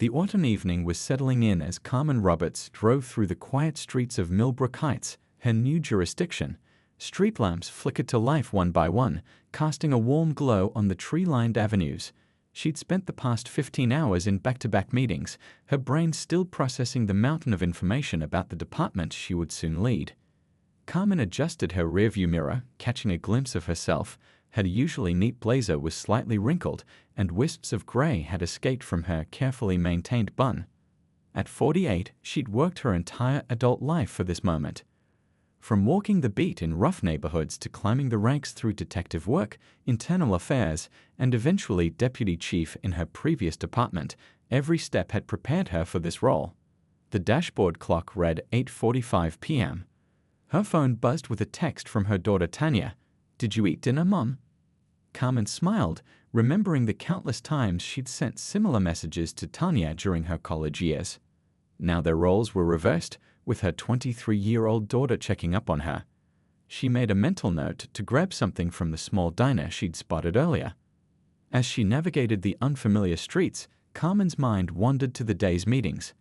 The autumn evening was settling in as Carmen Roberts drove through the quiet streets of Millbrook Heights, her new jurisdiction. Street lamps flickered to life one by one, casting a warm glow on the tree-lined avenues. She'd spent the past 15 hours in back-to-back meetings, her brain still processing the mountain of information about the department she would soon lead. Carmen adjusted her rearview mirror, catching a glimpse of herself. Her usually neat blazer was slightly wrinkled, and wisps of gray had escaped from her carefully maintained bun. At 48, she'd worked her entire adult life for this moment. From walking the beat in rough neighborhoods to climbing the ranks through detective work, internal affairs, and eventually deputy chief in her previous department, every step had prepared her for this role. The dashboard clock read 8:45 p.m. Her phone buzzed with a text from her daughter Tanya. "Did you eat dinner, Mom?" Carmen smiled, remembering the countless times she'd sent similar messages to Tanya during her college years. Now their roles were reversed, with her 23-year-old daughter checking up on her. She made a mental note to grab something from the small diner she'd spotted earlier. As she navigated the unfamiliar streets, Carmen's mind wandered to the day's meetings.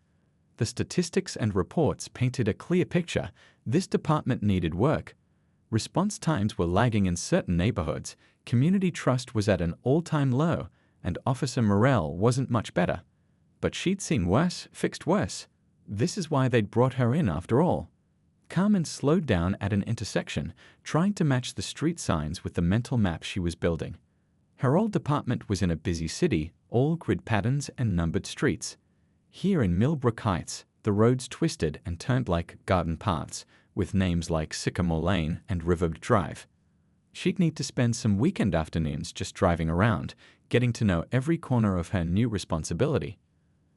The statistics and reports painted a clear picture. This department needed work. Response times were lagging in certain neighborhoods, community trust was at an all-time low, and officer morale wasn't much better. But she'd seen worse, fixed worse. This is why they'd brought her in after all. Carmen slowed down at an intersection, trying to match the street signs with the mental map she was building. Her old department was in a busy city, all grid patterns and numbered streets. Here in Millbrook Heights, the roads twisted and turned like garden paths, with names like Sycamore Lane and River Drive. She'd need to spend some weekend afternoons just driving around, getting to know every corner of her new responsibility.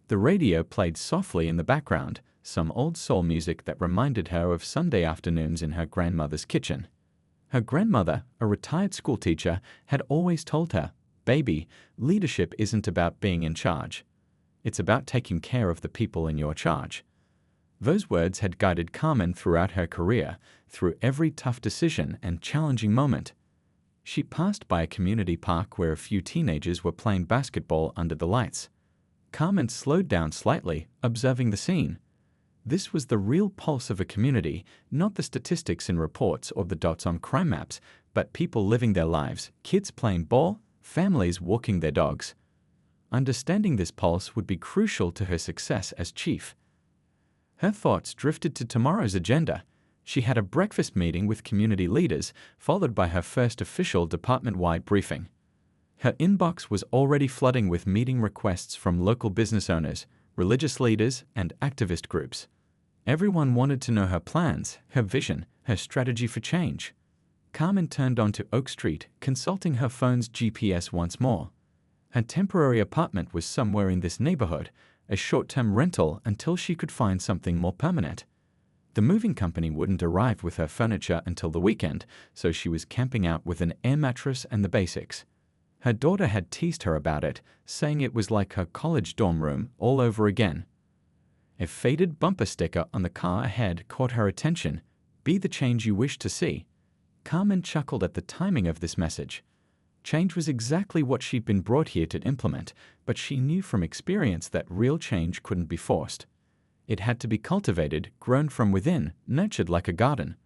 The radio played softly in the background, some old soul music that reminded her of Sunday afternoons in her grandmother's kitchen. Her grandmother, a retired schoolteacher, had always told her, "Baby, leadership isn't about being in charge. It's about taking care of the people in your charge." Those words had guided Carmen throughout her career, through every tough decision and challenging moment. She passed by a community park where a few teenagers were playing basketball under the lights. Carmen slowed down slightly, observing the scene. This was the real pulse of a community, not the statistics in reports or the dots on crime maps, but people living their lives, kids playing ball, families walking their dogs. Understanding this pulse would be crucial to her success as chief. Her thoughts drifted to tomorrow's agenda. She had a breakfast meeting with community leaders, followed by her first official department-wide briefing. Her inbox was already flooding with meeting requests from local business owners, religious leaders, and activist groups. Everyone wanted to know her plans, her vision, her strategy for change. Carmen turned onto Oak Street, consulting her phone's GPS once more. Her temporary apartment was somewhere in this neighborhood, a short-term rental until she could find something more permanent. The moving company wouldn't arrive with her furniture until the weekend, so she was camping out with an air mattress and the basics. Her daughter had teased her about it, saying it was like her college dorm room all over again. A faded bumper sticker on the car ahead caught her attention. "Be the change you wish to see." Carmen chuckled at the timing of this message. Change was exactly what she'd been brought here to implement, but she knew from experience that real change couldn't be forced. It had to be cultivated, grown from within, nurtured like a garden.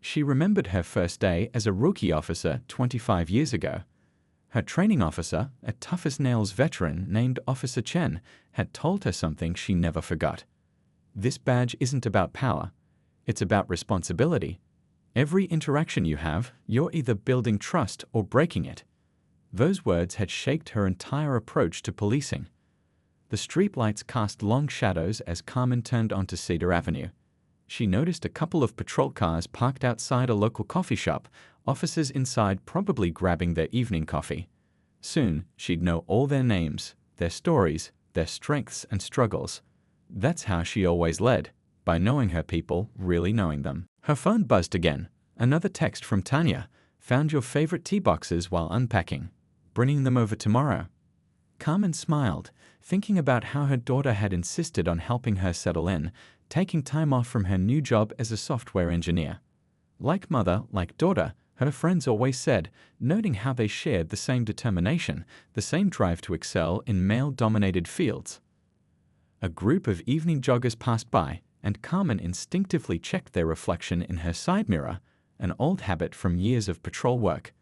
She remembered her first day as a rookie officer 25 years ago. Her training officer, a tough-as-nails veteran named Officer Chen, had told her something she never forgot. This badge isn't about power. It's about responsibility. Every interaction you have, you're either building trust or breaking it. Those words had shaped her entire approach to policing. The streetlights cast long shadows as Carmen turned onto Cedar Avenue. She noticed a couple of patrol cars parked outside a local coffee shop, officers inside probably grabbing their evening coffee. Soon, she'd know all their names, their stories, their strengths and struggles. That's how she always led, by knowing her people, really knowing them. Her phone buzzed again. Another text from Tanya. "Found your favorite tea boxes while unpacking. Bringing them over tomorrow." Carmen smiled, thinking about how her daughter had insisted on helping her settle in, taking time off from her new job as a software engineer. Like mother, like daughter, her friends always said, noting how they shared the same determination, the same drive to excel in male-dominated fields. A group of evening joggers passed by, and Carmen instinctively checked their reflection in her side mirror, an old habit from years of patrol work.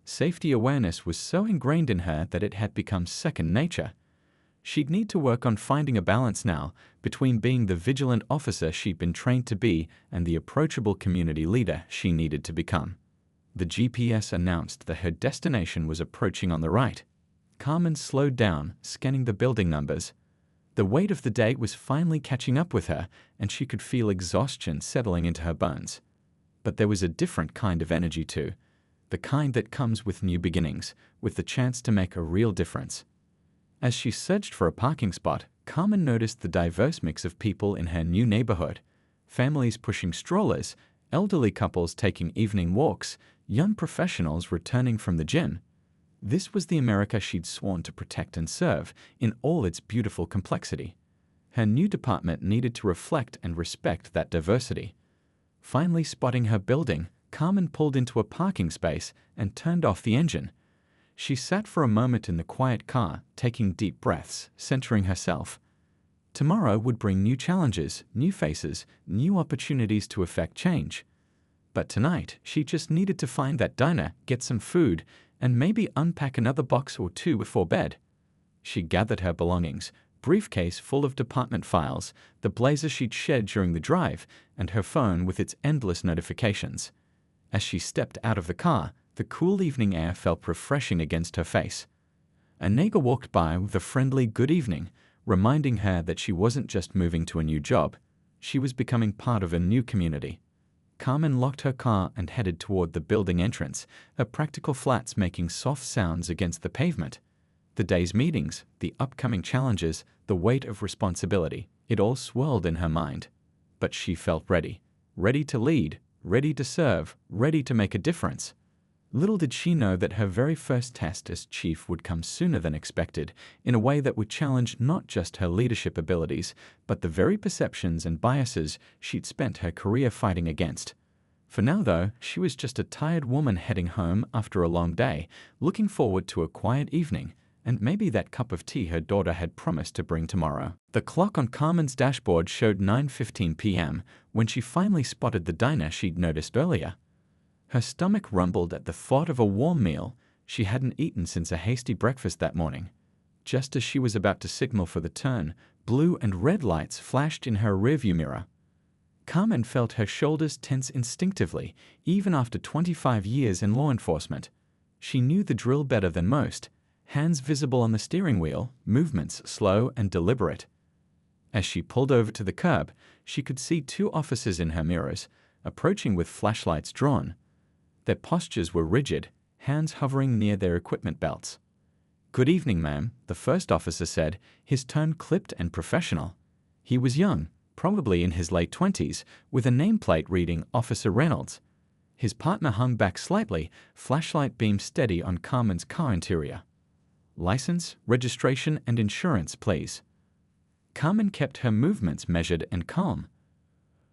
Safety awareness was so ingrained in her that it had become second nature. She'd need to work on finding a balance now between being the vigilant officer she'd been trained to be and the approachable community leader she needed to become. The GPS announced that her destination was approaching on the right. Carmen slowed down, scanning the building numbers. The weight of the day was finally catching up with her, and she could feel exhaustion settling into her bones. But there was a different kind of energy too, the kind that comes with new beginnings, with the chance to make a real difference. As she searched for a parking spot, Carmen noticed the diverse mix of people in her new neighborhood. Families pushing strollers, elderly couples taking evening walks, young professionals returning from the gym. This was the America she'd sworn to protect and serve, in all its beautiful complexity. Her new department needed to reflect and respect that diversity. Finally spotting her building, Carmen pulled into a parking space and turned off the engine. She sat for a moment in the quiet car, taking deep breaths, centering herself. Tomorrow would bring new challenges, new faces, new opportunities to effect change. But tonight, she just needed to find that diner, get some food, and maybe unpack another box or two before bed. She gathered her belongings, briefcase full of department files, the blazer she'd shed during the drive, and her phone with its endless notifications. As she stepped out of the car, the cool evening air felt refreshing against her face. A neighbor walked by with a friendly good evening, reminding her that she wasn't just moving to a new job, she was becoming part of a new community. Carmen locked her car and headed toward the building entrance, her practical flats making soft sounds against the pavement. The day's meetings, the upcoming challenges, the weight of responsibility, it all swirled in her mind. But she felt ready. Ready to lead, ready to serve, ready to make a difference. Little did she know that her very first test as chief would come sooner than expected, in a way that would challenge not just her leadership abilities, but the very perceptions and biases she'd spent her career fighting against. For now, though, she was just a tired woman heading home after a long day, looking forward to a quiet evening, and maybe that cup of tea her daughter had promised to bring tomorrow. The clock on Carmen's dashboard showed 9:15 p.m. when she finally spotted the diner she'd noticed earlier. Her stomach rumbled at the thought of a warm meal she hadn't eaten since a hasty breakfast that morning. Just as she was about to signal for the turn, blue and red lights flashed in her rearview mirror. Carmen felt her shoulders tense instinctively, even after 25 years in law enforcement. She knew the drill better than most, hands visible on the steering wheel, movements slow and deliberate. As she pulled over to the curb, she could see two officers in her mirrors, approaching with flashlights drawn. Their postures were rigid, hands hovering near their equipment belts. "Good evening, ma'am," the first officer said, his tone clipped and professional. He was young, probably in his late 20s, with a nameplate reading Officer Reynolds. His partner hung back slightly, flashlight beam steady on Carmen's car interior. "License, registration, and insurance, please." Carmen kept her movements measured and calm.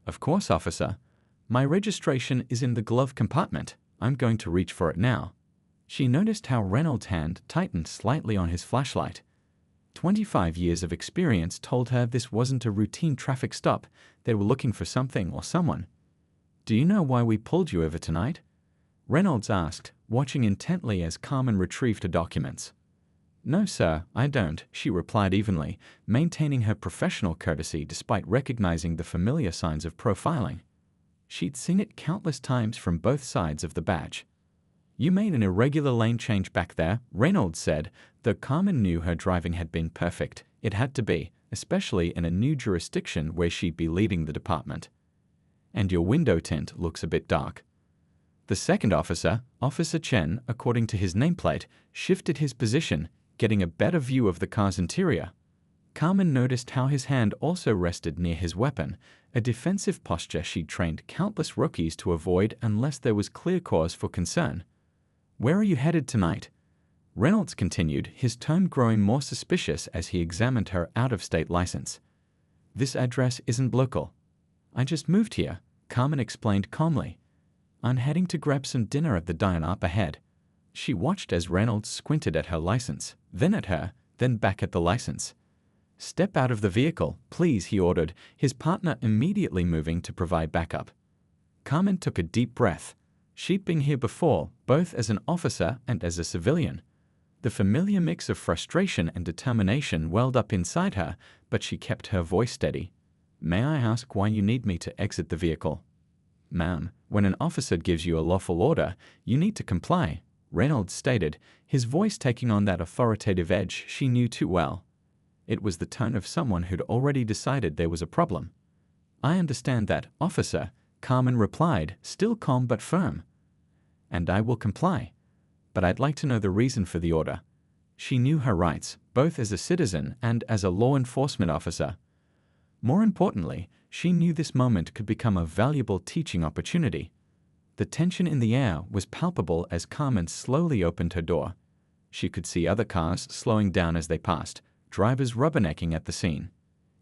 "Of course, officer. My registration is in the glove compartment. I'm going to reach for it now." She noticed how Reynolds' hand tightened slightly on his flashlight. 25 years of experience told her this wasn't a routine traffic stop. They were looking for something or someone. "Do you know why we pulled you over tonight?" Reynolds asked, watching intently as Carmen retrieved her documents. "No, sir, I don't," she replied evenly, maintaining her professional courtesy despite recognizing the familiar signs of profiling. She'd seen it countless times from both sides of the badge. "You made an irregular lane change back there," Reynolds said, though Carmen knew her driving had been perfect. It had to be, especially in a new jurisdiction where she'd be leading the department. "And your window tint looks a bit dark." The second officer, Officer Chen, according to his nameplate, shifted his position, getting a better view of the car's interior. Carmen noticed how his hand also rested near his weapon, a defensive posture she'd trained countless rookies to avoid unless there was clear cause for concern. "Where are you headed tonight?" Reynolds continued, his tone growing more suspicious as he examined her out-of-state license. "This address isn't local. I just moved here," Carmen explained calmly. "I'm heading to grab some dinner at the diner up ahead." She watched as Reynolds squinted at her license, then at her, then back at the license. "Step out of the vehicle, please," he ordered, his partner immediately moving to provide backup. Carmen took a deep breath. She'd been here before, both as an officer and as a civilian. The familiar mix of frustration and determination welled up inside her, but she kept her voice steady. "May I ask why you need me to exit the vehicle?" "Ma'am, when an officer gives you a lawful order, you need to comply," Reynolds stated, his voice taking on that authoritative edge she knew too well. It was the tone of someone who'd already decided there was a problem. "I understand that, officer," Carmen replied, still calm but firm. "And I will comply. But I'd like to know the reason for the order." She knew her rights, both as a citizen and as a law enforcement officer. More importantly, she knew this moment could become a valuable teaching opportunity. The tension in the air was palpable as Carmen slowly opened her door. She could see other cars slowing down as they passed, drivers rubbernecking at the scene.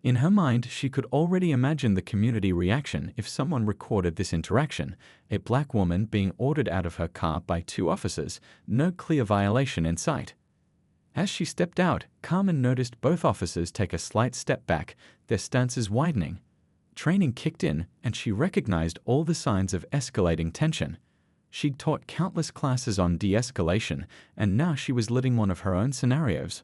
In her mind, she could already imagine the community reaction if someone recorded this interaction, a black woman being ordered out of her car by two officers, no clear violation in sight. As she stepped out, Carmen noticed both officers take a slight step back, their stances widening. Training kicked in, and she recognized all the signs of escalating tension. She'd taught countless classes on de-escalation, and now she was living one of her own scenarios.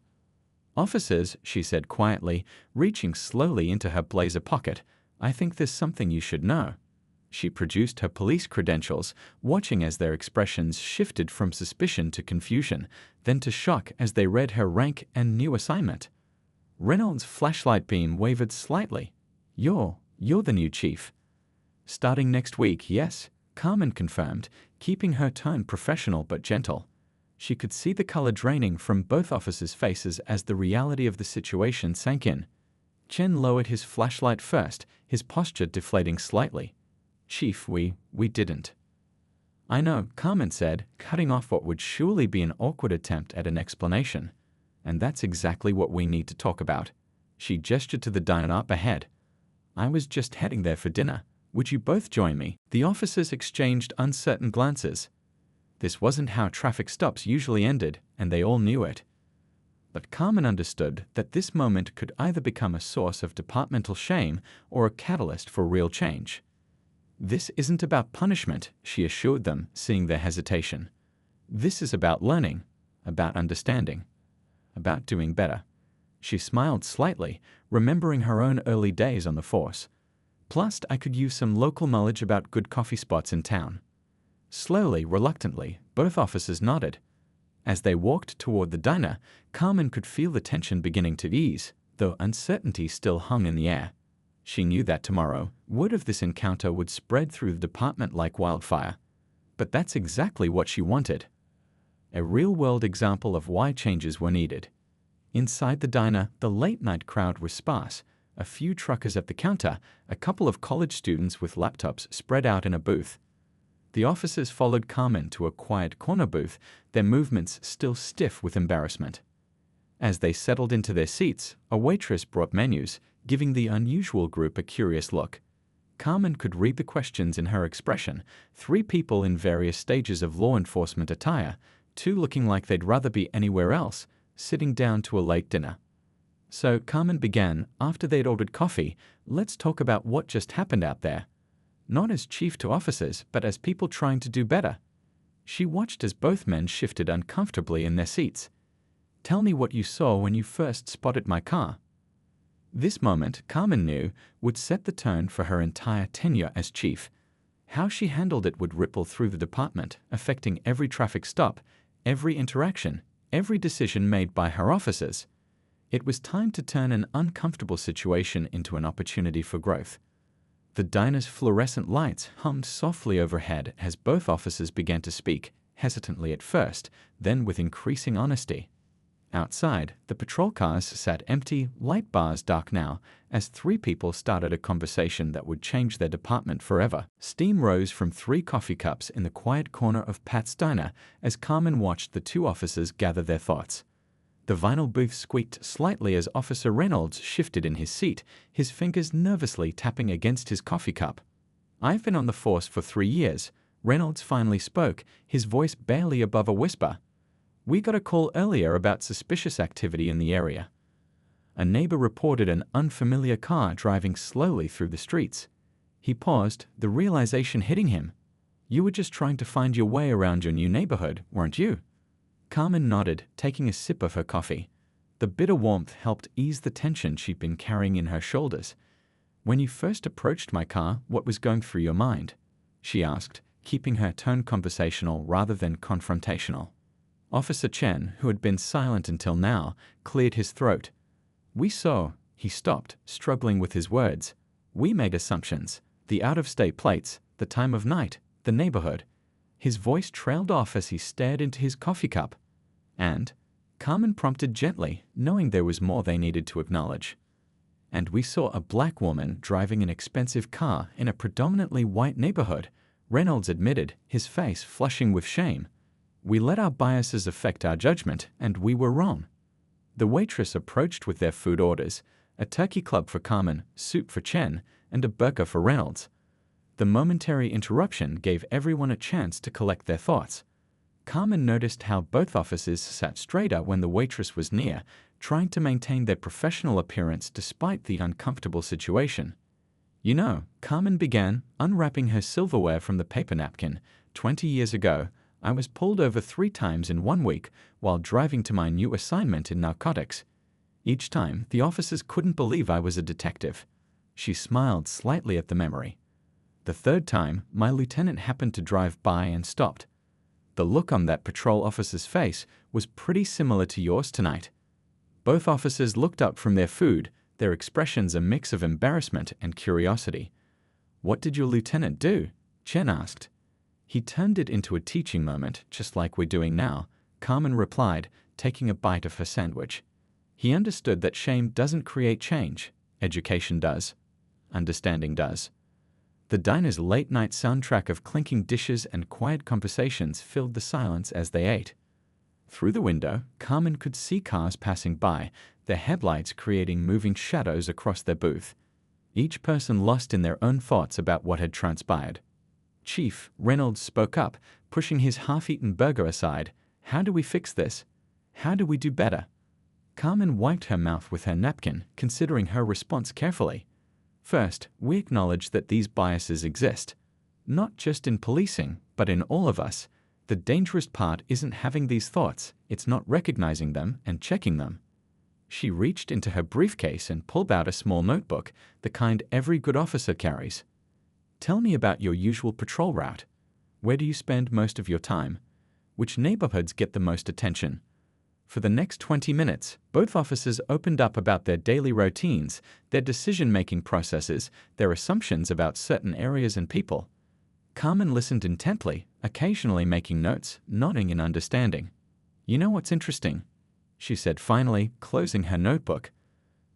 "Officers," she said quietly, reaching slowly into her blazer pocket, "I think there's something you should know." She produced her police credentials, watching as their expressions shifted from suspicion to confusion, then to shock as they read her rank and new assignment. Reynolds' flashlight beam wavered slightly. You're the new chief." "Starting next week, yes," Carmen confirmed, keeping her tone professional but gentle. She could see the color draining from both officers' faces as the reality of the situation sank in. Chen lowered his flashlight first, his posture deflating slightly. "Chief, we didn't." "I know," Carmen said, cutting off what would surely be an awkward attempt at an explanation. "And that's exactly what we need to talk about." She gestured to the diner up ahead. "I was just heading there for dinner. Would you both join me?" The officers exchanged uncertain glances. This wasn't how traffic stops usually ended, and they all knew it. But Carmen understood that this moment could either become a source of departmental shame or a catalyst for real change. "This isn't about punishment," she assured them, seeing their hesitation. "This is about learning, about understanding, about doing better." She smiled slightly, remembering her own early days on the force. "Plus, I could use some local knowledge about good coffee spots in town." Slowly, reluctantly, both officers nodded. As they walked toward the diner, Carmen could feel the tension beginning to ease, though uncertainty still hung in the air. She knew that tomorrow, word of this encounter would spread through the department like wildfire. But that's exactly what she wanted. A real-world example of why changes were needed. Inside the diner, the late-night crowd was sparse. A few truckers at the counter, a couple of college students with laptops spread out in a booth. The officers followed Carmen to a quiet corner booth, their movements still stiff with embarrassment. As they settled into their seats, a waitress brought menus, giving the unusual group a curious look. Carmen could read the questions in her expression, 3 people in various stages of law enforcement attire, 2 looking like they'd rather be anywhere else, sitting down to a late dinner. So Carmen began, after they'd ordered coffee, "Let's talk about what just happened out there." Not as chief to officers, but as people trying to do better. She watched as both men shifted uncomfortably in their seats. "Tell me what you saw when you first spotted my car." This moment, Carmen knew, would set the tone for her entire tenure as chief. How she handled it would ripple through the department, affecting every traffic stop, every interaction, every decision made by her officers. It was time to turn an uncomfortable situation into an opportunity for growth. The diner's fluorescent lights hummed softly overhead as both officers began to speak, hesitantly at first, then with increasing honesty. Outside, the patrol cars sat empty, light bars dark now, as 3 people started a conversation that would change their department forever. Steam rose from 3 coffee cups in the quiet corner of Pat's diner as Carmen watched the 2 officers gather their thoughts. The vinyl booth squeaked slightly as Officer Reynolds shifted in his seat, his fingers nervously tapping against his coffee cup. "I've been on the force for 3 years," Reynolds finally spoke, his voice barely above a whisper. "We got a call earlier about suspicious activity in the area." A neighbor reported an unfamiliar car driving slowly through the streets. He paused, the realization hitting him. You were just trying to find your way around your new neighborhood, weren't you? Carmen nodded, taking a sip of her coffee. The bitter warmth helped ease the tension she'd been carrying in her shoulders. When you first approached my car, what was going through your mind? She asked, keeping her tone conversational rather than confrontational. Officer Chen, who had been silent until now, cleared his throat. We saw. He stopped, struggling with his words. We made assumptions. The out-of-state plates, the time of night, the neighborhood. His voice trailed off as he stared into his coffee cup. And? Carmen prompted gently, knowing there was more they needed to acknowledge. And we saw a black woman driving an expensive car in a predominantly white neighborhood, Reynolds admitted, his face flushing with shame. We let our biases affect our judgment, and we were wrong. The waitress approached with their food orders, a turkey club for Carmen, soup for Chen, and a burger for Reynolds. The momentary interruption gave everyone a chance to collect their thoughts. Carmen noticed how both officers sat straighter when the waitress was near, trying to maintain their professional appearance despite the uncomfortable situation. You know, Carmen began, unwrapping her silverware from the paper napkin. 20 years ago, I was pulled over 3 times in 1 week while driving to my new assignment in narcotics. Each time, the officers couldn't believe I was a detective. She smiled slightly at the memory. The 3rd time, my lieutenant happened to drive by and stopped. The look on that patrol officer's face was pretty similar to yours tonight. Both officers looked up from their food, their expressions a mix of embarrassment and curiosity. What did your lieutenant do? Chen asked. He turned it into a teaching moment, just like we're doing now, Carmen replied, taking a bite of her sandwich. He understood that shame doesn't create change. Education does. Understanding does. The diner's late-night soundtrack of clinking dishes and quiet conversations filled the silence as they ate. Through the window, Carmen could see cars passing by, their headlights creating moving shadows across their booth. Each person lost in their own thoughts about what had transpired. Chief, Reynolds spoke up, pushing his half-eaten burger aside. How do we fix this? How do we do better? Carmen wiped her mouth with her napkin, considering her response carefully. First, we acknowledge that these biases exist. Not just in policing, but in all of us. The dangerous part isn't having these thoughts, it's not recognizing them and checking them. She reached into her briefcase and pulled out a small notebook, the kind every good officer carries. Tell me about your usual patrol route. Where do you spend most of your time? Which neighborhoods get the most attention? For the next 20 minutes, both officers opened up about their daily routines, their decision-making processes, their assumptions about certain areas and people. Carmen listened intently, occasionally making notes, nodding in understanding. You know what's interesting? She said finally, closing her notebook.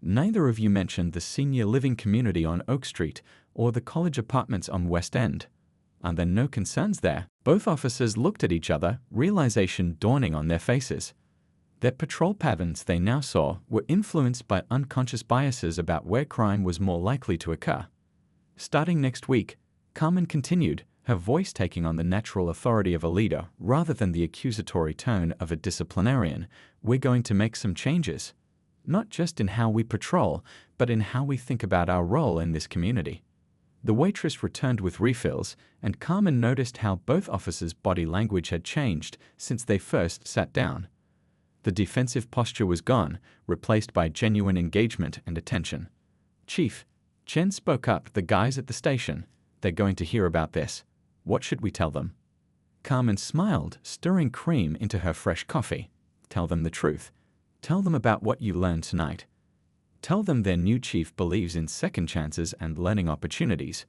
Neither of you mentioned the senior living community on Oak Street or the college apartments on West End. Are there no concerns there? Both officers looked at each other, realization dawning on their faces. Their patrol patterns they now saw were influenced by unconscious biases about where crime was more likely to occur. Starting next week, Carmen continued, her voice taking on the natural authority of a leader rather than the accusatory tone of a disciplinarian, we're going to make some changes. Not just in how we patrol, but in how we think about our role in this community. The waitress returned with refills, and Carmen noticed how both officers' body language had changed since they first sat down. The defensive posture was gone, replaced by genuine engagement and attention. Chief, Chen spoke up, the guys at the station. They're going to hear about this. What should we tell them? Carmen smiled, stirring cream into her fresh coffee. Tell them the truth. Tell them about what you learned tonight. Tell them their new chief believes in second chances and learning opportunities.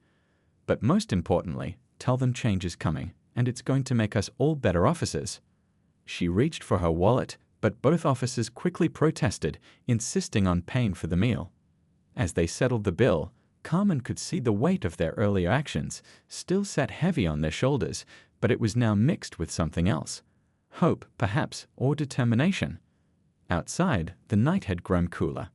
But most importantly, tell them change is coming, and it's going to make us all better officers. She reached for her wallet, but both officers quickly protested, insisting on paying for the meal. As they settled the bill, Carmen could see the weight of their earlier actions still sat heavy on their shoulders, but it was now mixed with something else. Hope, perhaps, or determination. Outside, the night had grown cooler.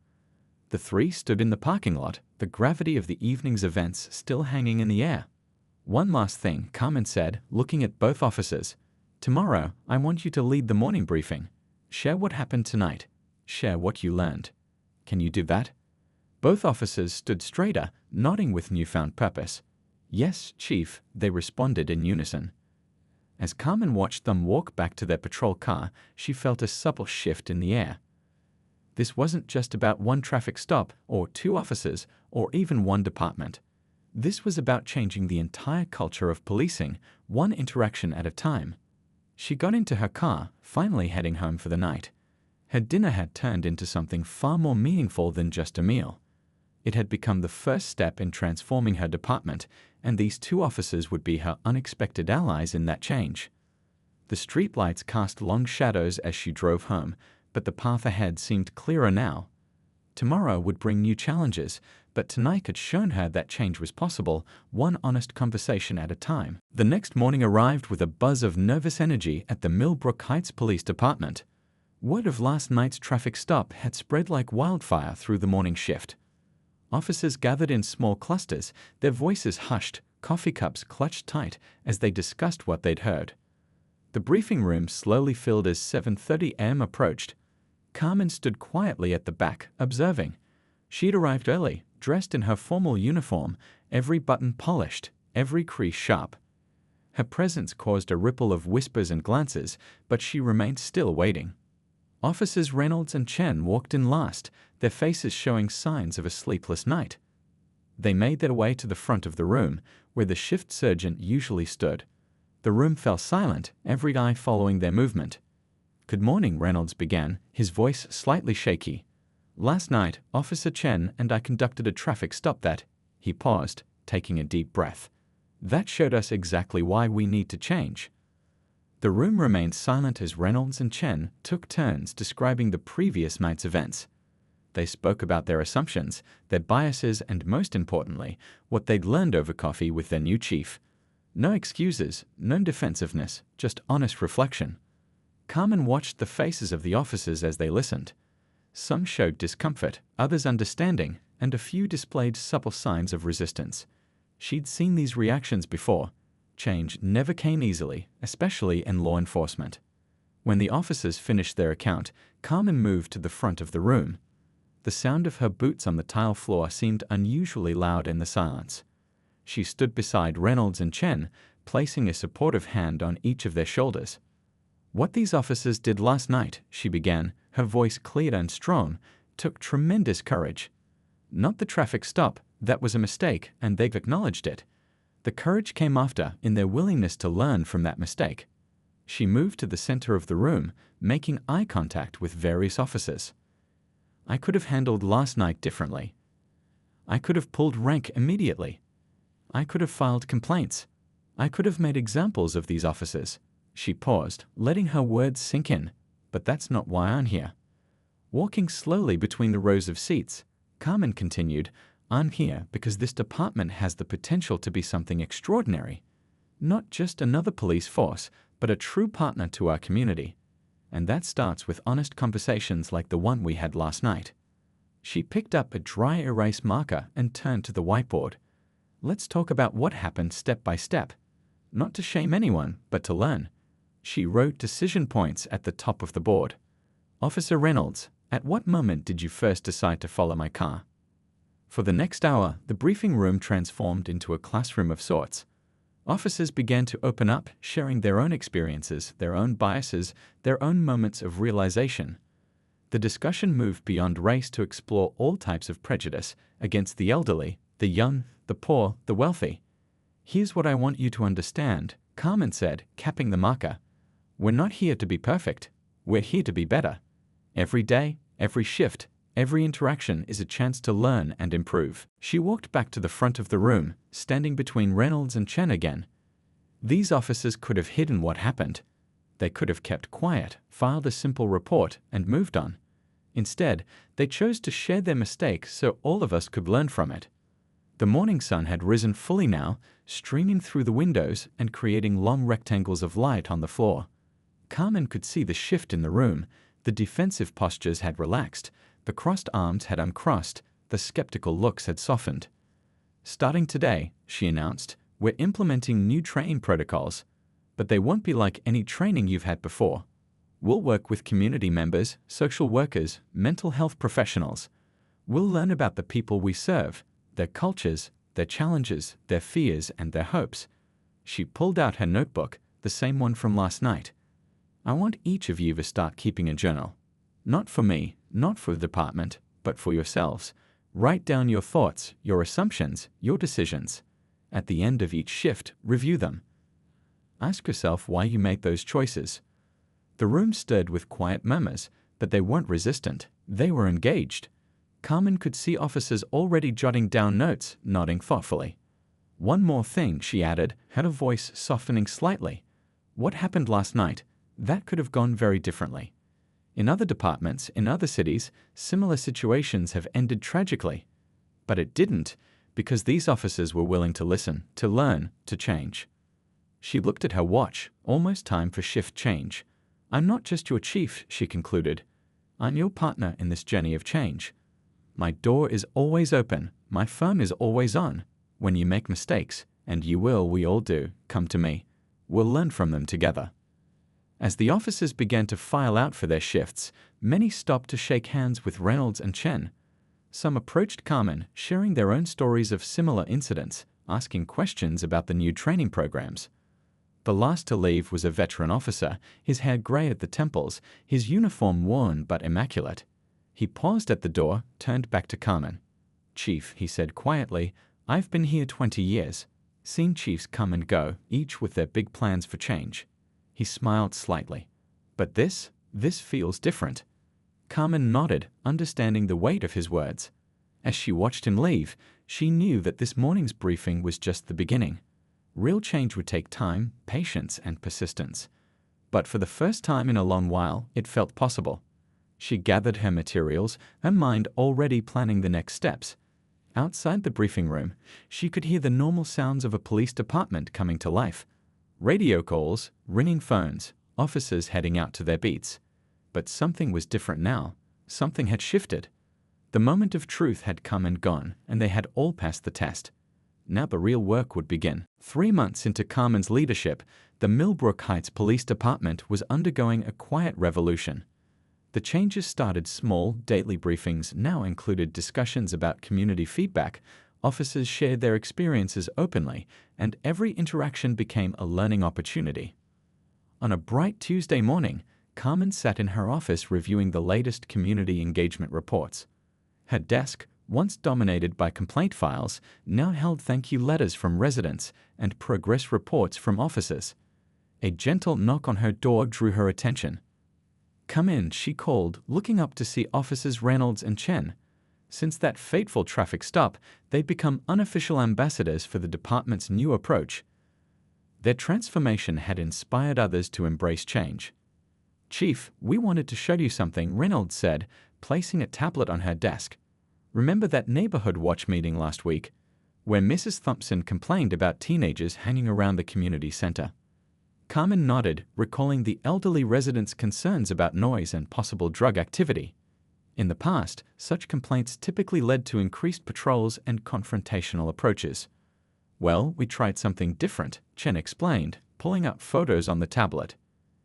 The 3 stood in the parking lot, the gravity of the evening's events still hanging in the air. One last thing, Carmen said, looking at both officers. Tomorrow, I want you to lead the morning briefing. Share what happened tonight. Share what you learned. Can you do that? Both officers stood straighter, nodding with newfound purpose. Yes, Chief, they responded in unison. As Carmen watched them walk back to their patrol car, she felt a supple shift in the air. This wasn't just about one traffic stop, or two officers, or even one department. This was about changing the entire culture of policing, one interaction at a time. She got into her car, finally heading home for the night. Her dinner had turned into something far more meaningful than just a meal. It had become the first step in transforming her department, and these two officers would be her unexpected allies in that change. The streetlights cast long shadows as she drove home, but the path ahead seemed clearer now. Tomorrow would bring new challenges, but tonight had shown her that change was possible, one honest conversation at a time. The next morning arrived with a buzz of nervous energy at the Millbrook Heights Police Department. Word of last night's traffic stop had spread like wildfire through the morning shift. Officers gathered in small clusters, their voices hushed, coffee cups clutched tight as they discussed what they'd heard. The briefing room slowly filled as 7:30 a.m. approached. Carmen stood quietly at the back, observing. She'd arrived early, dressed in her formal uniform, every button polished, every crease sharp. Her presence caused a ripple of whispers and glances, but she remained still waiting. Officers Reynolds and Chen walked in last, their faces showing signs of a sleepless night. They made their way to the front of the room, where the shift sergeant usually stood. The room fell silent, every eye following their movement. "Good morning," Reynolds began, his voice slightly shaky. "Last night, Officer Chen and I conducted a traffic stop that—" He paused, taking a deep breath. "That showed us exactly why we need to change." The room remained silent as Reynolds and Chen took turns describing the previous night's events. They spoke about their assumptions, their biases, and most importantly, what they'd learned over coffee with their new chief. No excuses, no defensiveness, just honest reflection. Carmen watched the faces of the officers as they listened. Some showed discomfort, others understanding, and a few displayed subtle signs of resistance. She'd seen these reactions before. Change never came easily, especially in law enforcement. When the officers finished their account, Carmen moved to the front of the room. The sound of her boots on the tile floor seemed unusually loud in the silence. She stood beside Reynolds and Chen, placing a supportive hand on each of their shoulders. "What these officers did last night," she began, her voice clear and strong, "took tremendous courage. Not the traffic stop, that was a mistake, and they've acknowledged it. The courage came after, in their willingness to learn from that mistake." She moved to the center of the room, making eye contact with various officers. "I could have handled last night differently. I could have pulled rank immediately. I could have filed complaints. I could have made examples of these officers." She paused, letting her words sink in. "But that's not why I'm here." Walking slowly between the rows of seats, Carmen continued, "I'm here because this department has the potential to be something extraordinary. Not just another police force, but a true partner to our community. And that starts with honest conversations like the one we had last night." She picked up a dry erase marker and turned to the whiteboard. "Let's talk about what happened step by step. Not to shame anyone, but to learn." She wrote decision points at the top of the board. "Officer Reynolds, at what moment did you first decide to follow my car?" For the next hour, the briefing room transformed into a classroom of sorts. Officers began to open up, sharing their own experiences, their own biases, their own moments of realization. The discussion moved beyond race to explore all types of prejudice against the elderly, the young, the poor, the wealthy. "Here's what I want you to understand," Carmen said, capping the marker. "We're not here to be perfect. We're here to be better. Every day, every shift, every interaction is a chance to learn and improve." She walked back to the front of the room, standing between Reynolds and Chen again. These officers could have hidden what happened. They could have kept quiet, filed a simple report, and moved on. Instead, they chose to share their mistake so all of us could learn from it. The morning sun had risen fully now, streaming through the windows and creating long rectangles of light on the floor. Carmen could see the shift in the room. The defensive postures had relaxed, the crossed arms had uncrossed, the skeptical looks had softened. "Starting today," she announced, "we're implementing new training protocols, but they won't be like any training you've had before. We'll work with community members, social workers, mental health professionals. We'll learn about the people we serve, their cultures, their challenges, their fears, and their hopes. She pulled out her notebook, the same one from last night. I want each of you to start keeping a journal. Not for me, not for the department, but for yourselves. Write down your thoughts, your assumptions, your decisions. At the end of each shift, review them. Ask yourself why you made those choices. The room stirred with quiet murmurs, but they weren't resistant. They were engaged. Carmen could see officers already jotting down notes, nodding thoughtfully. One more thing, she added, her voice softening slightly. What happened last night? That could have gone very differently. In other departments, in other cities, similar situations have ended tragically. But it didn't, because these officers were willing to listen, to learn, to change. She looked at her watch, almost time for shift change. I'm not just your chief, she concluded. I'm your partner in this journey of change. My door is always open, my phone is always on. When you make mistakes, and you will, we all do, come to me. We'll learn from them together. As the officers began to file out for their shifts, many stopped to shake hands with Reynolds and Chen. Some approached Carmen, sharing their own stories of similar incidents, asking questions about the new training programs. The last to leave was a veteran officer, his hair gray at the temples, his uniform worn but immaculate. He paused at the door, turned back to Carmen. Chief, he said quietly, I've been here 20 years. Seen chiefs come and go, each with their big plans for change. He smiled slightly. But this feels different. Carmen nodded, understanding the weight of his words. As she watched him leave, she knew that this morning's briefing was just the beginning. Real change would take time, patience, and persistence. But for the first time in a long while, it felt possible. She gathered her materials, her mind already planning the next steps. Outside the briefing room, she could hear the normal sounds of a police department coming to life. Radio calls, ringing phones, officers heading out to their beats. But something was different now. Something had shifted. The moment of truth had come and gone, and they had all passed the test. Now the real work would begin. 3 months into Carmen's leadership, the Millbrook Heights Police Department was undergoing a quiet revolution. The changes started small. Daily briefings now included discussions about community feedback. Officers shared their experiences openly, and every interaction became a learning opportunity. On a bright Tuesday morning, Carmen sat in her office reviewing the latest community engagement reports. Her desk, once dominated by complaint files, now held thank you letters from residents and progress reports from officers. A gentle knock on her door drew her attention. Come in, she called, looking up to see Officers Reynolds and Chen. Since that fateful traffic stop, they'd become unofficial ambassadors for the department's new approach. Their transformation had inspired others to embrace change. Chief, we wanted to show you something, Reynolds said, placing a tablet on her desk. Remember that neighborhood watch meeting last week, where Mrs. Thompson complained about teenagers hanging around the community center? Carmen nodded, recalling the elderly residents' concerns about noise and possible drug activity. In the past, such complaints typically led to increased patrols and confrontational approaches. Well, we tried something different, Chen explained, pulling up photos on the tablet.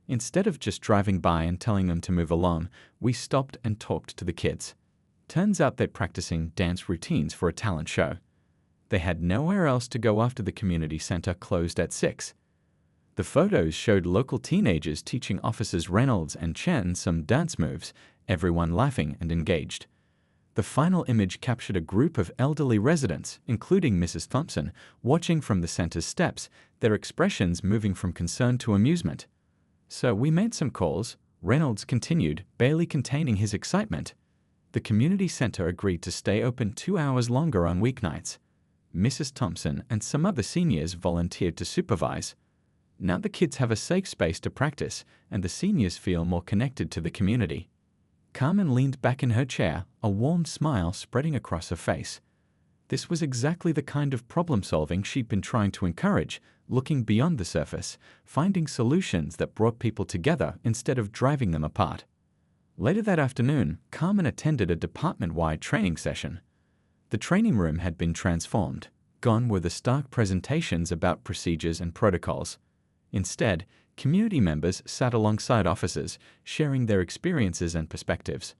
Instead of just driving by and telling them to move along, we stopped and talked to the kids. Turns out they're practicing dance routines for a talent show. They had nowhere else to go after the community center closed at 6. The photos showed local teenagers teaching Officers Reynolds and Chen some dance moves, everyone laughing and engaged. The final image captured a group of elderly residents, including Mrs. Thompson, watching from the center's steps, their expressions moving from concern to amusement. So we made some calls, Reynolds continued, barely containing his excitement. The community center agreed to stay open 2 hours longer on weeknights. Mrs. Thompson and some other seniors volunteered to supervise. Now the kids have a safe space to practice, and the seniors feel more connected to the community. Carmen leaned back in her chair, a warm smile spreading across her face. This was exactly the kind of problem-solving she'd been trying to encourage, looking beyond the surface, finding solutions that brought people together instead of driving them apart. Later that afternoon, Carmen attended a department-wide training session. The training room had been transformed. Gone were the stark presentations about procedures and protocols. Instead, community members sat alongside officers, sharing their experiences and perspectives.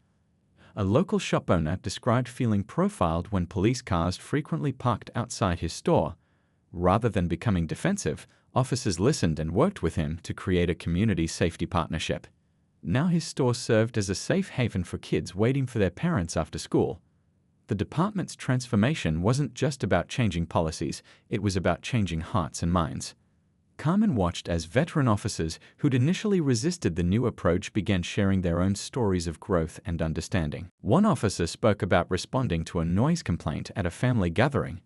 A local shop owner described feeling profiled when police cars frequently parked outside his store. Rather than becoming defensive, officers listened and worked with him to create a community safety partnership. Now his store served as a safe haven for kids waiting for their parents after school. The department's transformation wasn't just about changing policies, it was about changing hearts and minds. Carmen watched as veteran officers who'd initially resisted the new approach began sharing their own stories of growth and understanding. One officer spoke about responding to a noise complaint at a family gathering.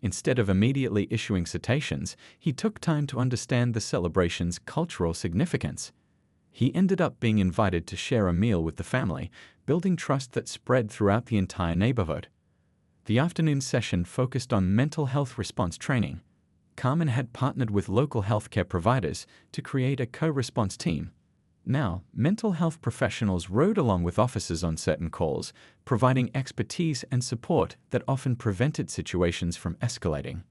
Instead of immediately issuing citations, he took time to understand the celebration's cultural significance. He ended up being invited to share a meal with the family, building trust that spread throughout the entire neighborhood. The afternoon session focused on mental health response training. Carmen had partnered with local healthcare providers to create a co-response team. Now, mental health professionals rode along with officers on certain calls, providing expertise and support that often prevented situations from escalating.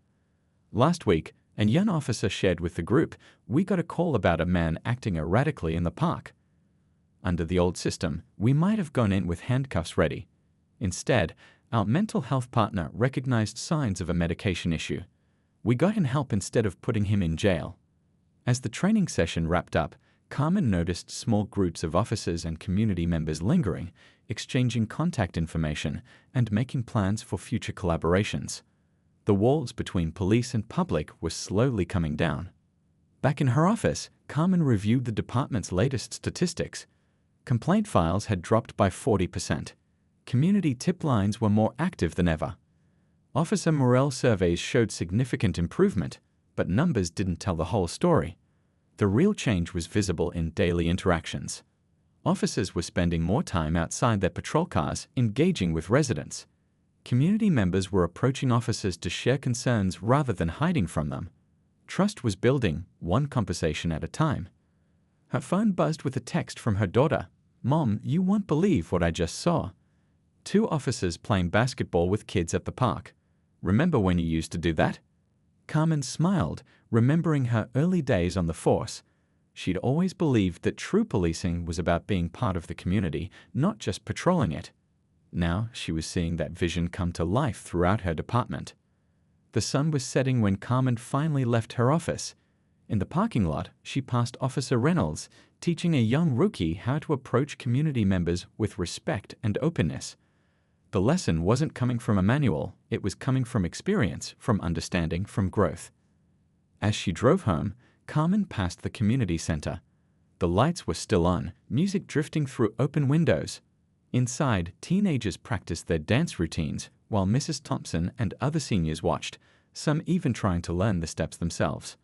Last week, a young officer shared with the group, "We got a call about a man acting erratically in the park. Under the old system, we might have gone in with handcuffs ready. Instead, our mental health partner recognized signs of a medication issue. We got him help instead of putting him in jail." As the training session wrapped up, Carmen noticed small groups of officers and community members lingering, exchanging contact information, and making plans for future collaborations. The walls between police and public were slowly coming down. Back in her office, Carmen reviewed the department's latest statistics. Complaint files had dropped by 40%. Community tip lines were more active than ever. Officer morale surveys showed significant improvement, but numbers didn't tell the whole story. The real change was visible in daily interactions. Officers were spending more time outside their patrol cars, engaging with residents. Community members were approaching officers to share concerns rather than hiding from them. Trust was building, one conversation at a time. Her phone buzzed with a text from her daughter. "Mom, you won't believe what I just saw." Two officers playing basketball with kids at the park. "Remember when you used to do that?" Carmen smiled, remembering her early days on the force. She'd always believed that true policing was about being part of the community, not just patrolling it. Now she was seeing that vision come to life throughout her department. The sun was setting when Carmen finally left her office. In the parking lot, she passed Officer Reynolds, teaching a young rookie how to approach community members with respect and openness. The lesson wasn't coming from a manual, it was coming from experience, from understanding, from growth. As she drove home, Carmen passed the community center. The lights were still on, music drifting through open windows. Inside, teenagers practiced their dance routines, while Mrs. Thompson and other seniors watched, some even trying to learn the steps themselves.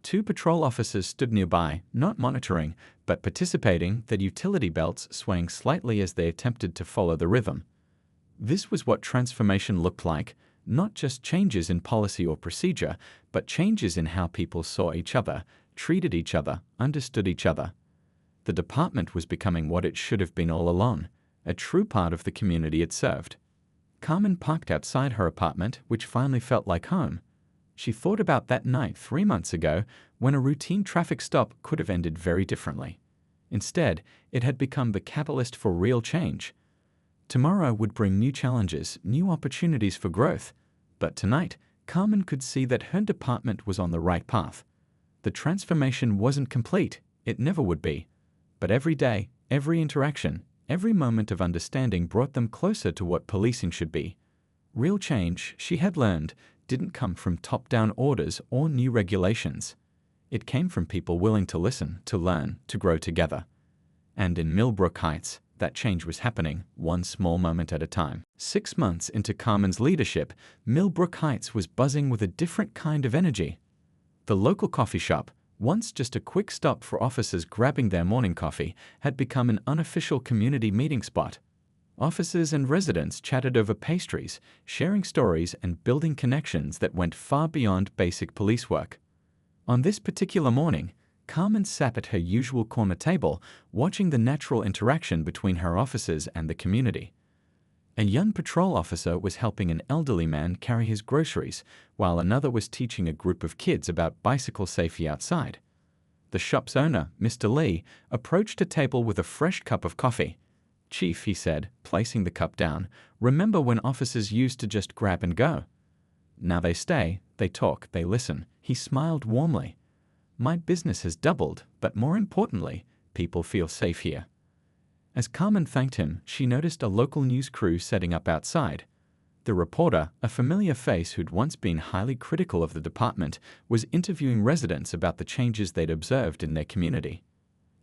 Two patrol officers stood nearby, not monitoring, but participating, their utility belts swaying slightly as they attempted to follow the rhythm. This was what transformation looked like, not just changes in policy or procedure, but changes in how people saw each other, treated each other, understood each other. The department was becoming what it should have been all along, a true part of the community it served. Carmen parked outside her apartment, which finally felt like home. She thought about that night 3 months ago when a routine traffic stop could have ended very differently. Instead, it had become the catalyst for real change. Tomorrow would bring new challenges, new opportunities for growth. But tonight, Carmen could see that her department was on the right path. The transformation wasn't complete, it never would be. But every day, every interaction, every moment of understanding brought them closer to what policing should be. Real change, she had learned, didn't come from top-down orders or new regulations. It came from people willing to listen, to learn, to grow together. And in Millbrook Heights, that change was happening, one small moment at a time. 6 months into Carmen's leadership, Millbrook Heights was buzzing with a different kind of energy. The local coffee shop, once just a quick stop for officers grabbing their morning coffee, had become an unofficial community meeting spot. Officers and residents chatted over pastries, sharing stories and building connections that went far beyond basic police work. On this particular morning, Carmen sat at her usual corner table, watching the natural interaction between her officers and the community. A young patrol officer was helping an elderly man carry his groceries, while another was teaching a group of kids about bicycle safety outside. The shop's owner, Mr. Lee, approached a table with a fresh cup of coffee. "Chief," he said, placing the cup down, "remember when officers used to just grab and go? Now they stay, they talk, they listen." He smiled warmly. "My business has doubled, but more importantly, people feel safe here." As Carmen thanked him, she noticed a local news crew setting up outside. The reporter, a familiar face who'd once been highly critical of the department, was interviewing residents about the changes they'd observed in their community.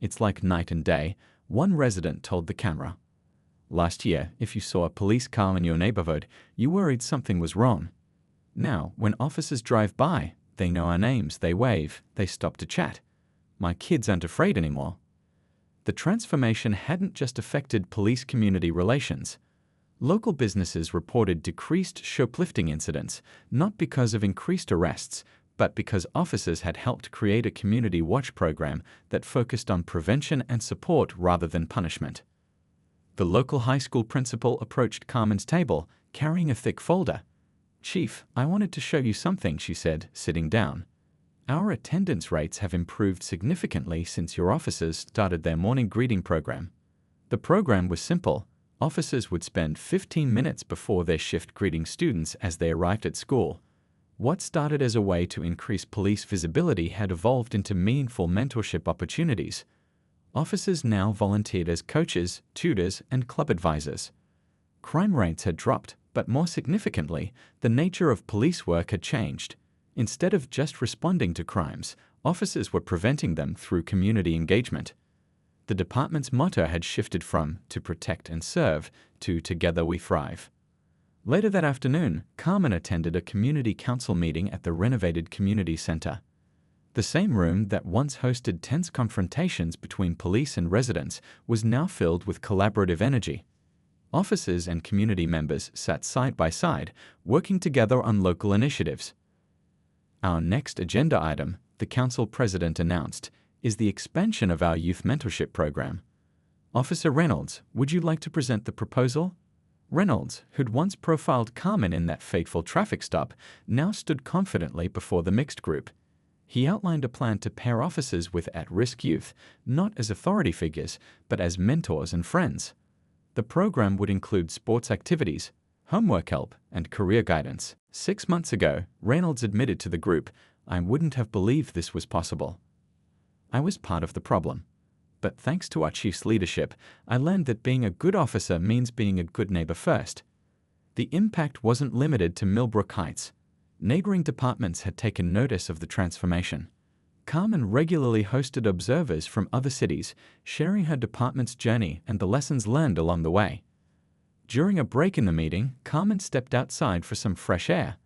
"It's like night and day," one resident told the camera. "Last year, if you saw a police car in your neighborhood, you worried something was wrong. Now, when officers drive by, they know our names, they wave, they stop to chat. My kids aren't afraid anymore." The transformation hadn't just affected police-community relations. Local businesses reported decreased shoplifting incidents, not because of increased arrests, but because officers had helped create a community watch program that focused on prevention and support rather than punishment. The local high school principal approached Carmen's table, carrying a thick folder. "Chief, I wanted to show you something," she said, sitting down. "Our attendance rates have improved significantly since your officers started their morning greeting program." The program was simple. Officers would spend 15 minutes before their shift greeting students as they arrived at school. What started as a way to increase police visibility had evolved into meaningful mentorship opportunities. Officers now volunteered as coaches, tutors, and club advisors. Crime rates had dropped, but more significantly, the nature of police work had changed. Instead of just responding to crimes, officers were preventing them through community engagement. The department's motto had shifted from "to protect and serve" to "together we thrive." Later that afternoon, Carmen attended a community council meeting at the renovated community center. The same room that once hosted tense confrontations between police and residents was now filled with collaborative energy. Officers and community members sat side by side, working together on local initiatives. "Our next agenda item," the council president announced, "is the expansion of our youth mentorship program. Officer Reynolds, would you like to present the proposal?" Reynolds, who'd once profiled Carmen in that fateful traffic stop, now stood confidently before the mixed group. He outlined a plan to pair officers with at-risk youth, not as authority figures, but as mentors and friends. The program would include sports activities, homework help, and career guidance. 6 months ago, Reynolds admitted to the group, "I wouldn't have believed this was possible. I was part of the problem. But thanks to our chief's leadership, I learned that being a good officer means being a good neighbor first." The impact wasn't limited to Millbrook Heights. Neighboring departments had taken notice of the transformation. Carmen regularly hosted observers from other cities, sharing her department's journey and the lessons learned along the way. During a break in the meeting, Carmen stepped outside for some fresh air.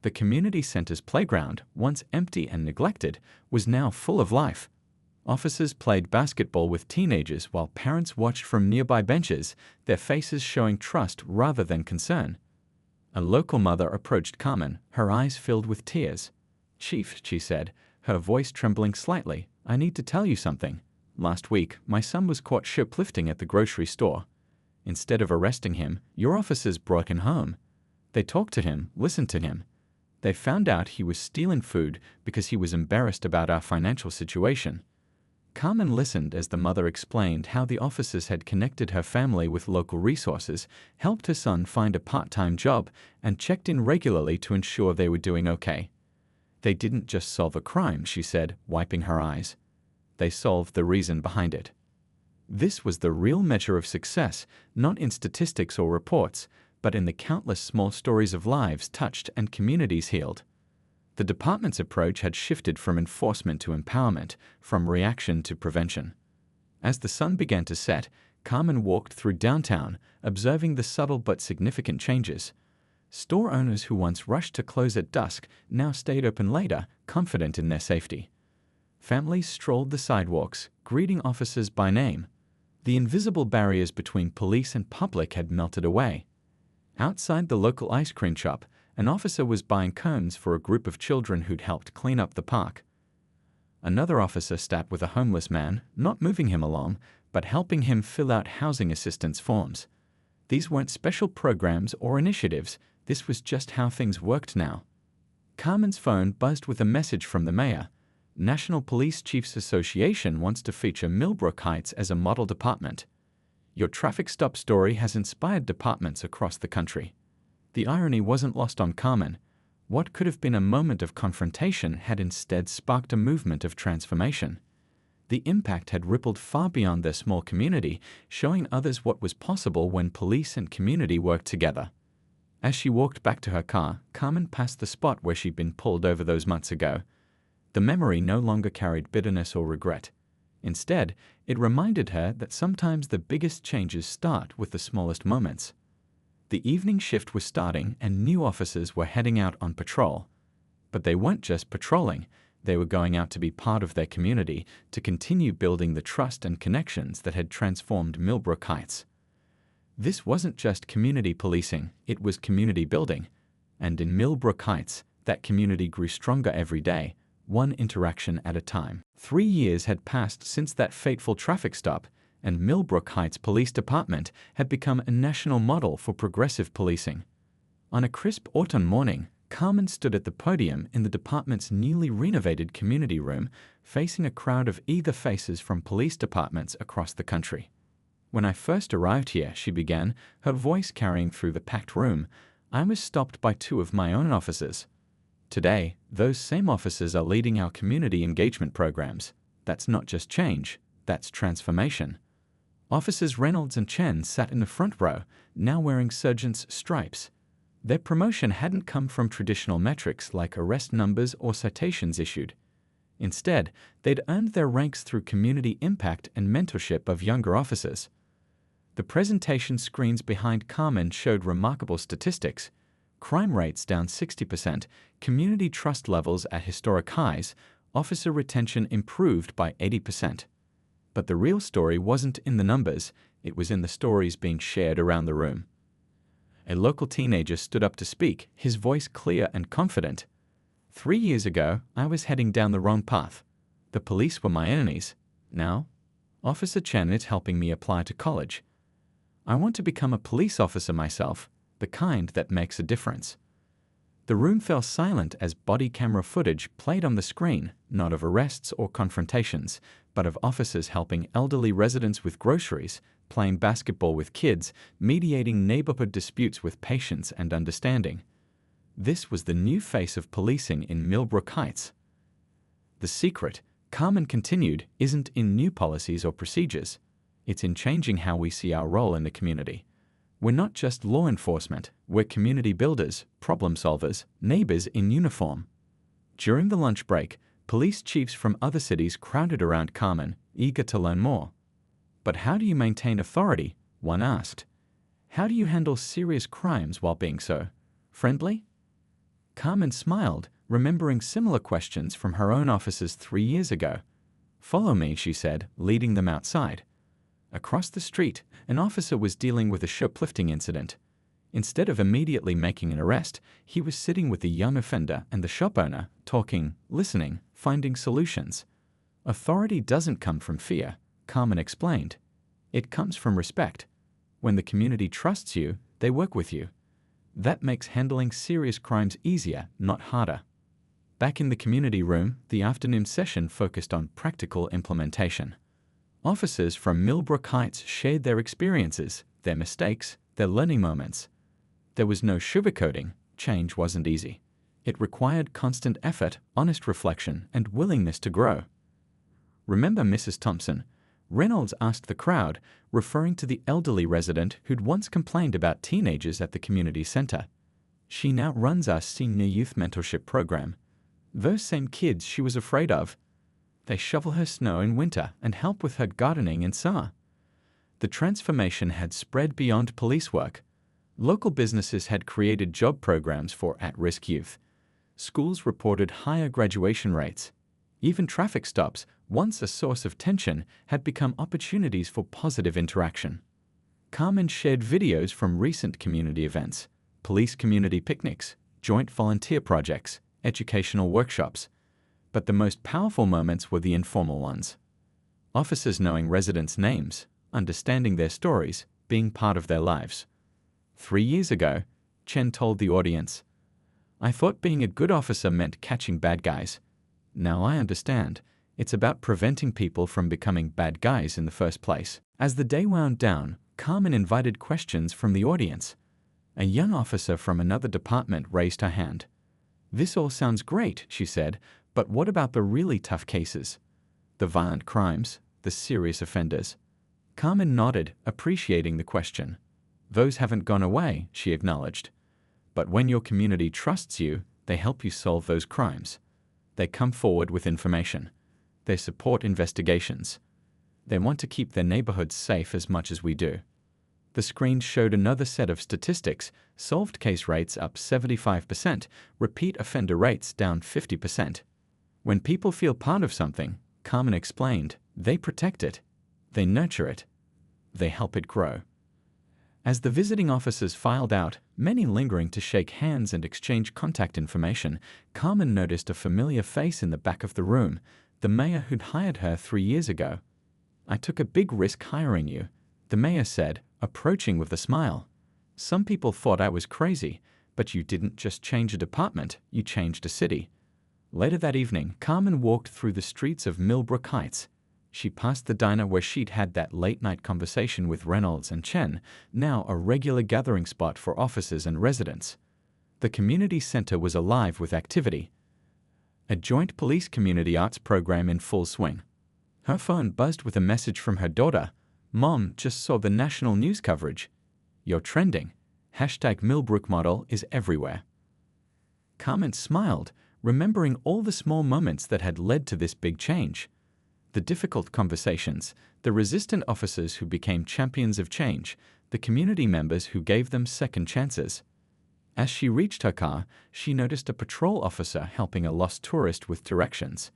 The community center's playground, once empty and neglected, was now full of life. Officers played basketball with teenagers while parents watched from nearby benches, their faces showing trust rather than concern. A local mother approached Carmen, her eyes filled with tears. "Chief," she said, her voice trembling slightly, "I need to tell you something. Last week, my son was caught shoplifting at the grocery store. Instead of arresting him, your officers brought him home. They talked to him, listened to him. They found out he was stealing food because he was embarrassed about our financial situation." Carmen listened as the mother explained how the officers had connected her family with local resources, helped her son find a part-time job, and checked in regularly to ensure they were doing okay. "They didn't just solve a crime," she said, wiping her eyes. "They solved the reason behind it." This was the real measure of success, not in statistics or reports, but in the countless small stories of lives touched and communities healed. The department's approach had shifted from enforcement to empowerment, from reaction to prevention. As the sun began to set, Carmen walked through downtown, observing the subtle but significant changes. Store owners who once rushed to close at dusk now stayed open later, confident in their safety. Families strolled the sidewalks, greeting officers by name. The invisible barriers between police and public had melted away. Outside the local ice cream shop, an officer was buying cones for a group of children who'd helped clean up the park. Another officer sat with a homeless man, not moving him along, but helping him fill out housing assistance forms. These weren't special programs or initiatives, this was just how things worked now. Carmen's phone buzzed with a message from the mayor. National Police Chiefs Association wants to feature Millbrook Heights as a model department. Your traffic stop story has inspired departments across the country. The irony wasn't lost on Carmen. What could have been a moment of confrontation had instead sparked a movement of transformation. The impact had rippled far beyond their small community, showing others what was possible when police and community worked together. As she walked back to her car, Carmen passed the spot where she'd been pulled over those months ago. The memory no longer carried bitterness or regret. Instead, it reminded her that sometimes the biggest changes start with the smallest moments. The evening shift was starting and new officers were heading out on patrol. But they weren't just patrolling, they were going out to be part of their community, to continue building the trust and connections that had transformed Millbrook Heights. This wasn't just community policing, it was community building. And in Millbrook Heights, that community grew stronger every day, one interaction at a time. 3 years had passed since that fateful traffic stop, and Millbrook Heights Police Department had become a national model for progressive policing. On a crisp autumn morning, Carmen stood at the podium in the department's newly renovated community room, facing a crowd of eager faces from police departments across the country. When I first arrived here, she began, her voice carrying through the packed room, I was stopped by 2 of my own officers. Today, those same officers are leading our community engagement programs. That's not just change, that's transformation. Officers Reynolds and Chen sat in the front row, now wearing sergeant's stripes. Their promotion hadn't come from traditional metrics like arrest numbers or citations issued. Instead, they'd earned their ranks through community impact and mentorship of younger officers. The presentation screens behind Carmen showed remarkable statistics. Crime rates down 60%, community trust levels at historic highs, officer retention improved by 80%. But the real story wasn't in the numbers, it was in the stories being shared around the room. A local teenager stood up to speak, his voice clear and confident. 3 years ago, I was heading down the wrong path. The police were my enemies. Now, Officer Chen is helping me apply to college. I want to become a police officer myself, the kind that makes a difference. The room fell silent as body camera footage played on the screen, not of arrests or confrontations, but of officers helping elderly residents with groceries, playing basketball with kids, mediating neighborhood disputes with patience and understanding. This was the new face of policing in Millbrook Heights. The secret, Carmen continued, isn't in new policies or procedures. It's in changing how we see our role in the community. We're not just law enforcement, we're community builders, problem solvers, neighbors in uniform. During the lunch break, police chiefs from other cities crowded around Carmen, eager to learn more. But how do you maintain authority? One asked. How do you handle serious crimes while being so friendly? Carmen smiled, remembering similar questions from her own officers 3 years ago. Follow me, she said, leading them outside. Across the street, an officer was dealing with a shoplifting incident. Instead of immediately making an arrest, he was sitting with the young offender and the shop owner, talking, listening, finding solutions. Authority doesn't come from fear, Carmen explained. It comes from respect. When the community trusts you, they work with you. That makes handling serious crimes easier, not harder. Back in the community room, the afternoon session focused on practical implementation. Officers from Millbrook Heights shared their experiences, their mistakes, their learning moments. There was no sugarcoating, change wasn't easy. It required constant effort, honest reflection, and willingness to grow. Remember Mrs. Thompson? Reynolds asked the crowd, referring to the elderly resident who'd once complained about teenagers at the community center. She now runs our senior youth mentorship program. Those same kids she was afraid of. They shovel her snow in winter and help with her gardening in summer. The transformation had spread beyond police work. Local businesses had created job programs for at-risk youth. Schools reported higher graduation rates. Even traffic stops, once a source of tension, had become opportunities for positive interaction. Carmen shared videos from recent community events, police community picnics, joint volunteer projects, educational workshops. But the most powerful moments were the informal ones. Officers knowing residents' names, understanding their stories, being part of their lives. 3 years ago, Chen told the audience, I thought being a good officer meant catching bad guys. Now I understand. It's about preventing people from becoming bad guys in the first place. As the day wound down, Carmen invited questions from the audience. A young officer from another department raised her hand. "This all sounds great," she said, "but what about the really tough cases? The violent crimes, the serious offenders?" Carmen nodded, appreciating the question. "Those haven't gone away," she acknowledged. "But when your community trusts you, they help you solve those crimes. They come forward with information. They support investigations. They want to keep their neighborhoods safe as much as we do." The screen showed another set of statistics: solved case rates up 75%, repeat offender rates down 50%. When people feel part of something, Carmen explained, they protect it, they nurture it, they help it grow. As the visiting officers filed out, many lingering to shake hands and exchange contact information, Carmen noticed a familiar face in the back of the room, the mayor who'd hired her 3 years ago. "I took a big risk hiring you," the mayor said, approaching with a smile. "Some people thought I was crazy, but you didn't just change a department, you changed a city." Later that evening, Carmen walked through the streets of Millbrook Heights. She passed the diner where she'd had that late-night conversation with Reynolds and Chen, now a regular gathering spot for officers and residents. The community center was alive with activity. A joint police community arts program in full swing. Her phone buzzed with a message from her daughter. "Mom, just saw the national news coverage. You're trending. #Millbrook model is everywhere." Carmen smiled, remembering all the small moments that had led to this big change. The difficult conversations, the resistant officers who became champions of change, the community members who gave them second chances. As she reached her car, she noticed a patrol officer helping a lost tourist with directions.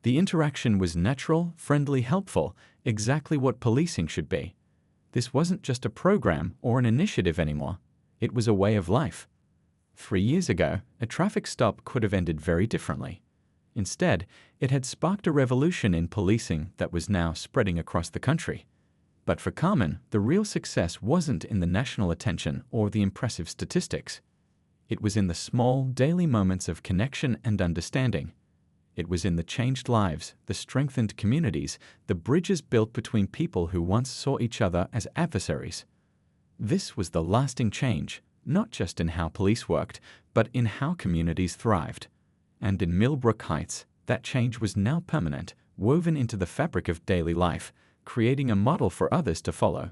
The interaction was natural, friendly, helpful, exactly what policing should be. This wasn't just a program or an initiative anymore. It was a way of life. 3 years ago, a traffic stop could have ended very differently. Instead, it had sparked a revolution in policing that was now spreading across the country. But for Carmen, the real success wasn't in the national attention or the impressive statistics. It was in the small, daily moments of connection and understanding. It was in the changed lives, the strengthened communities, the bridges built between people who once saw each other as adversaries. This was the lasting change, not just in how police worked, but in how communities thrived. And in Millbrook Heights, that change was now permanent, woven into the fabric of daily life, creating a model for others to follow.